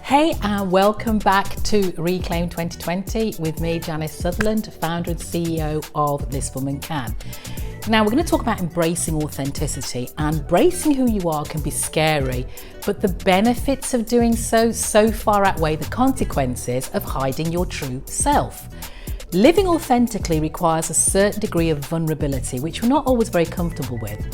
Hey, and welcome back to Reclaim 2020 with me, Janice Sutherland, founder and CEO of This Woman Can. Now, we're going to talk about embracing authenticity, and embracing who you are can be scary, but the benefits of doing so far outweigh the consequences of hiding your true self. Living authentically requires a certain degree of vulnerability, which we're not always very comfortable with,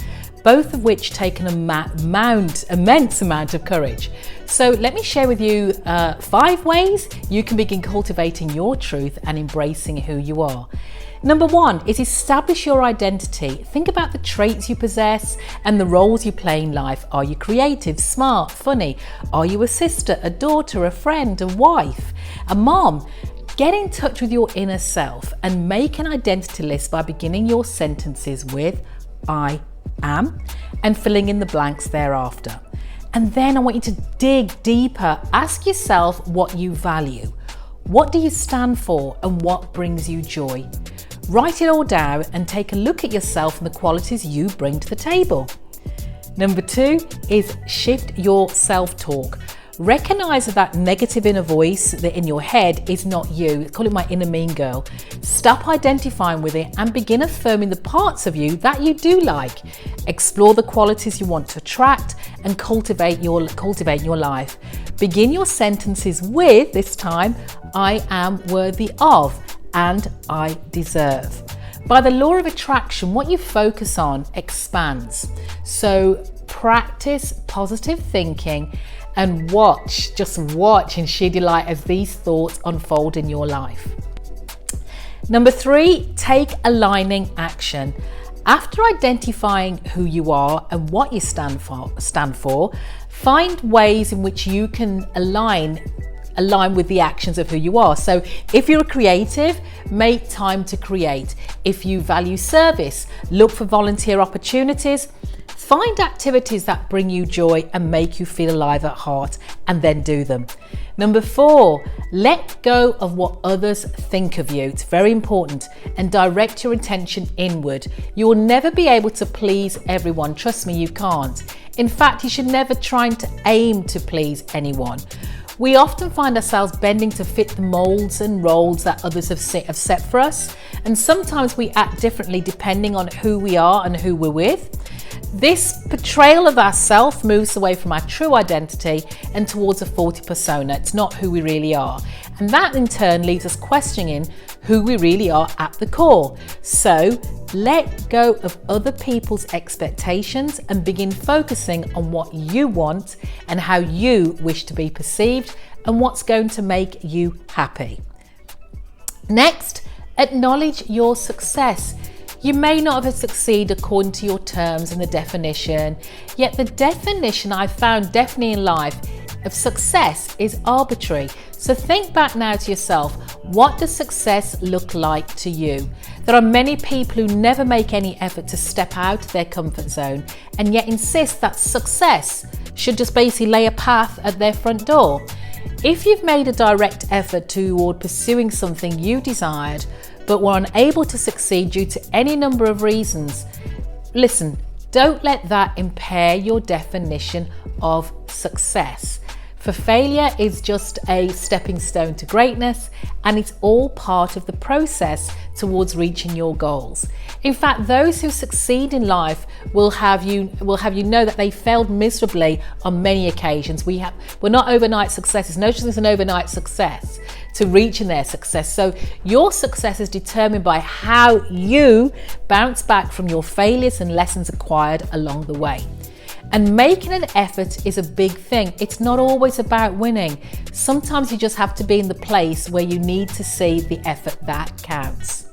both of which take an immense amount of courage. So let me share with you 5 ways you can begin cultivating your truth and embracing who you are. Number 1 is establish your identity. Think about the traits you possess and the roles you play in life. Are you creative, smart, funny? Are you a sister, a daughter, a friend, a wife, a mom? Get in touch with your inner self and make an identity list by beginning your sentences with I am and filling in the blanks thereafter. And then I want you to dig deeper. Ask yourself what you value. What do you stand for and what brings you joy? Write it all down and take a look at yourself and the qualities you bring to the table. Number 2 is shift your self-talk. Recognize that negative inner voice that in your head is not you. Call it my inner mean girl. Stop identifying with it and begin affirming the parts of you that you do like. Explore the qualities you want to attract and cultivate your life. Begin your sentences with, this time, I am worthy of and I deserve. By the law of attraction, what you focus on expands. So practice positive thinking and just watch in sheer delight as these thoughts unfold in your life. Number 3, take aligning action. After identifying who you are and what you stand for, find ways in which you can align with the actions of who you are. So if you're a creative, make time to create. If you value service, look for volunteer opportunities. Find activities that bring you joy and make you feel alive at heart, and then do them. Number 4, let go of what others think of you. It's very important, and direct your attention inward. You will never be able to please everyone. Trust me, you can't. In fact, you should never try to aim to please anyone. We often find ourselves bending to fit the molds and roles that others have set for us, and sometimes we act differently depending on who we are and who we're with. This portrayal of ourself moves away from our true identity and towards a faulty persona. It's not who we really are. And that in turn leaves us questioning who we really are at the core. So let go of other people's expectations and begin focusing on what you want and how you wish to be perceived and what's going to make you happy. Next, acknowledge your success. You may not have succeeded according to your terms and the definition, yet the definition I found definitely in life of success is arbitrary. So think back now to yourself, what does success look like to you? There are many people who never make any effort to step out of their comfort zone and yet insist that success should just basically lay a path at their front door. If you've made a direct effort toward pursuing something you desired, but were unable to succeed due to any number of reasons, listen, don't let that impair your definition of success. For failure is just a stepping stone to greatness, and it's all part of the process towards reaching your goals. In fact, those who succeed in life will have you know that they failed miserably on many occasions. We're not overnight successes. No such thing as an overnight success to reaching their success. So your success is determined by how you bounce back from your failures and lessons acquired along the way. And making an effort is a big thing. It's not always about winning. Sometimes you just have to be in the place where you need to see the effort that counts.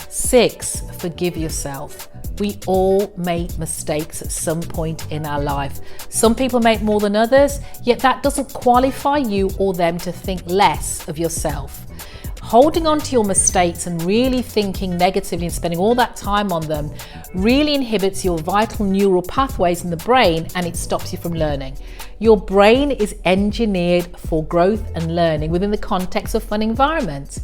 6, forgive yourself. We all make mistakes at some point in our life. Some people make more than others, yet that doesn't qualify you or them to think less of yourself. Holding on to your mistakes and really thinking negatively and spending all that time on them really inhibits your vital neural pathways in the brain, and it stops you from learning. Your brain is engineered for growth and learning within the context of fun environments.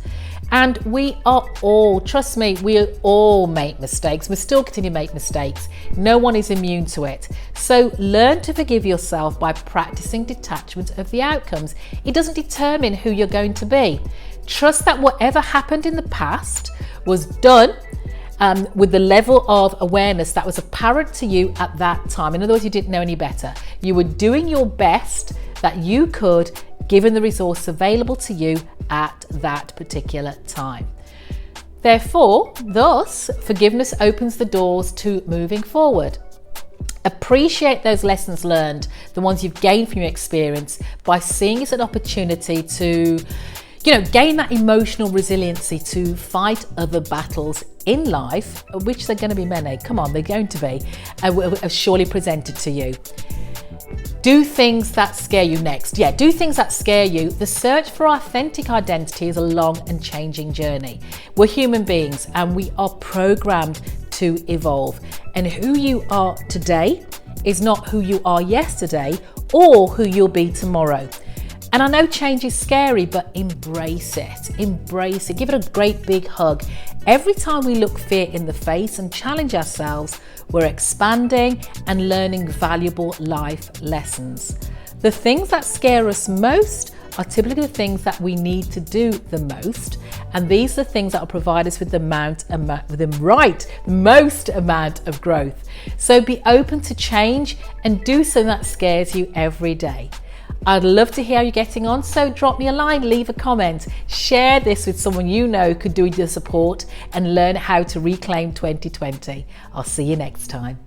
And we are all, trust me, we all make mistakes. We still continue to make mistakes. No one is immune to it. So learn to forgive yourself by practicing detachment of the outcomes. It doesn't determine who you're going to be. Trust that whatever happened in the past was done with the level of awareness that was apparent to you at that time. In other words, you didn't know any better. You were doing your best that you could, given the resource available to you at that particular time. Therefore, thus, forgiveness opens the doors to moving forward. Appreciate those lessons learned, the ones you've gained from your experience, by seeing it as an opportunity to gain that emotional resiliency to fight other battles in life, which they're going to be many. Come on, they're going to be, surely presented to you. Do things that scare you next. Yeah, do things that scare you. The search for authentic identity is a long and changing journey. We're human beings and we are programmed to evolve. And who you are today is not who you are yesterday or who you'll be tomorrow. And I know change is scary, but embrace it. Embrace it. Give it a great big hug. Every time we look fear in the face and challenge ourselves, we're expanding and learning valuable life lessons. The things that scare us most are typically the things that we need to do the most. And these are the things that will provide us with the most amount of growth. So be open to change and do something that scares you every day. I'd love to hear how you're getting on, so drop me a line, leave a comment, share this with someone you know could do with your support and learn how to reclaim 2020. I'll see you next time.